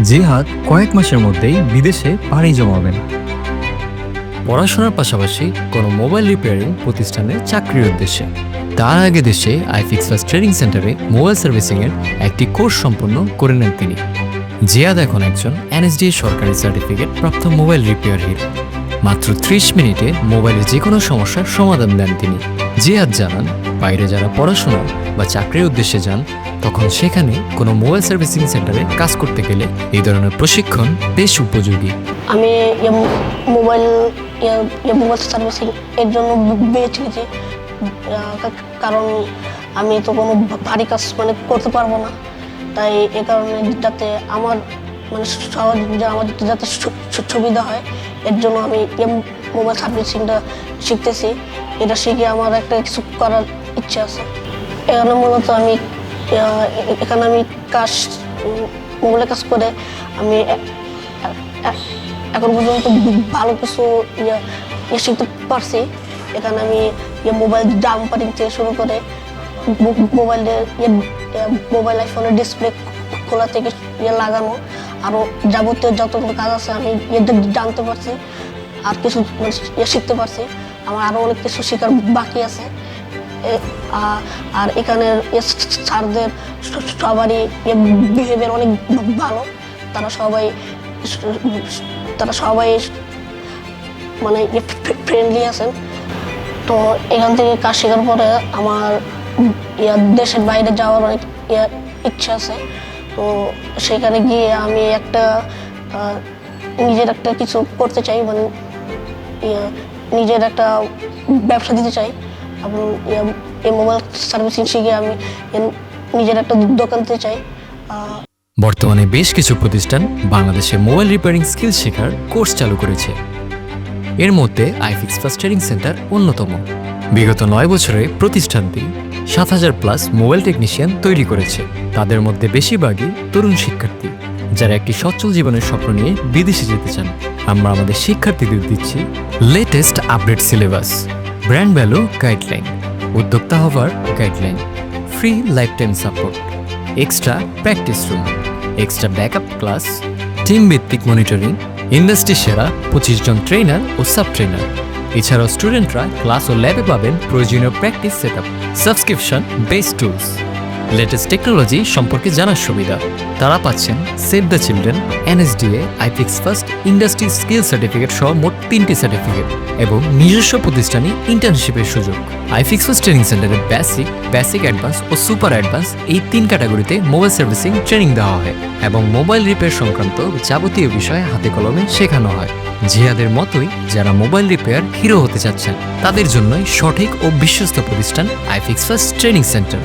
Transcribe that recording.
জিহাদ কয়েক মাসের মধ্যেই বিদেশে পাড়ি জমাবেন। পড়াশোনার পাশাপাশি কোনো মোবাইল রিপেয়ারিং প্রতিষ্ঠানে চাকরির উদ্দেশ্যে তার আগে দেশে আইফিক্সফাস্ট ট্রেনিং সেন্টারে মোবাইল সার্ভিসিংয়ের একটি কোর্স সম্পন্ন করে নেন তিনি। জিহাদ এখন একজন NSDA সরকারি সার্টিফিকেট প্রাপ্ত মোবাইল রিপেয়ার হিরো। মাত্র 30 মিনিটে মোবাইলের যে কোনো সমস্যার সমাধান দেন তিনি। জিহাদ জানান, বাইরে যারা পড়াশোনা বা চাকরির উদ্দেশ্যে যান তখন সেখানে কোনো মোবাইল সার্ভিসিং সেন্টারে কাজ করতে গেলে এই ধরনের প্রশিক্ষণ বেশ উপযোগী। আমি মোবাইল সার্ভিসিং এর জন্য বেছে নিয়েছি, কারণ আমি তো কোনো ভারী কাজ করতে পারবো না। তাই এ কারণে যাতে আমার আমার যাতে সুবিধা হয় এর জন্য আমি মোবাইল সার্ভিসিংটা শিখতেছি। এটা শিখে আমার একটা কিছু করার ইচ্ছা আছে। এখানে মূলত আমি কাজ মোবাইলে কাজ করে আমি এখন পর্যন্ত ভালো কিছু শিখতে পারছি। এখানে আমি মোবাইল ডাম্পারিং থেকে শুরু করে মোবাইল আইফোনের ডিসপ্লে খোলা থেকে লাগানো আরও যাবতীয় যতগুলো কাজ আছে আমি জানতে পারছি, আর কিছু শিখতে পারছি। আমার আরও অনেক কিছু শেখার বাকি আছে। আর এখানের স্যারদের সবারই বিহেভিয়ার অনেক ভালো। তারা সবাই ফ্রেন্ডলি আছেন। তো এখান থেকে কাজ শেখার পরে আমার দেশের বাইরে যাওয়ার অনেক ইচ্ছা আছে। তো সেখানে গিয়ে আমি নিজের একটা কিছু করতে চাই, নিজের একটা ব্যবসা দিতে চাই। এবং এই মোবাইল সার্ভিসিং শিখে আমি নিজের একটা দোকান দিতে চাই। বর্তমানে বেশ কিছু প্রতিষ্ঠান বাংলাদেশে মোবাইল রিপেয়ারিং স্কিল শেখার কোর্স চালু করেছে। এর মধ্যে আইফিক্সফাস্ট ট্রেনিং সেন্টার অন্যতম। বিগত 9 বছরে প্রতিষ্ঠানটি 7000+ মোবাইল টেকনিশিয়ান তৈরি করেছে। তাদের মধ্যে বেশিরভাগই তরুণ শিক্ষার্থী যারা একটি সচ্ছল জীবনের স্বপ্ন নিয়ে বিদেশে যেতে চান। আমরা আমাদের শিক্ষার্থীদের দিচ্ছি latest update syllabus, brand value guideline, উদ্যোক্তা হওয়ার guideline, free life time support, extra practice room, extra backup class, team ভিত্তিক মনিটরিং, ইন্ডাস্ট্রি সেরা 25 জন ট্রেনার ও সাব ট্রেনার। এছাড়াও স্টুডেন্টরা ক্লাস ও ল্যাবে পাবেন প্রয়োজনীয় practice setup, subscription based tools, latest technology সম্পর্কে জানার সুবিধা। তারা পাচ্ছেন save the children, NSDA, iFixFast industry skill certificate সহ মোট 3টি সার্টিফিকেট এবং নিজস্ব প্রতিষ্ঠানে ইন্টার্নশিপের সুযোগ। আইফিক্সফাস্ট ট্রেনিং সেন্টারে বেসিক অ্যাডভান্স ও সুপার অ্যাডভান্স এই 3 ক্যাটাগরিতে মোবাইল সার্ভিসিং ট্রেনিং দেওয়া হয় এবং মোবাইল রিপেয়ার সংক্রান্ত যাবতীয় বিষয়ে হাতে কলমে শেখানো হয়। জিহাদের মতোই যারা মোবাইল রিপেয়ার হিরো হতে চাচ্ছেন তাদের জন্যই সঠিক ও বিশ্বস্ত প্রতিষ্ঠান আইফিক্সফাস্ট ট্রেনিং সেন্টার।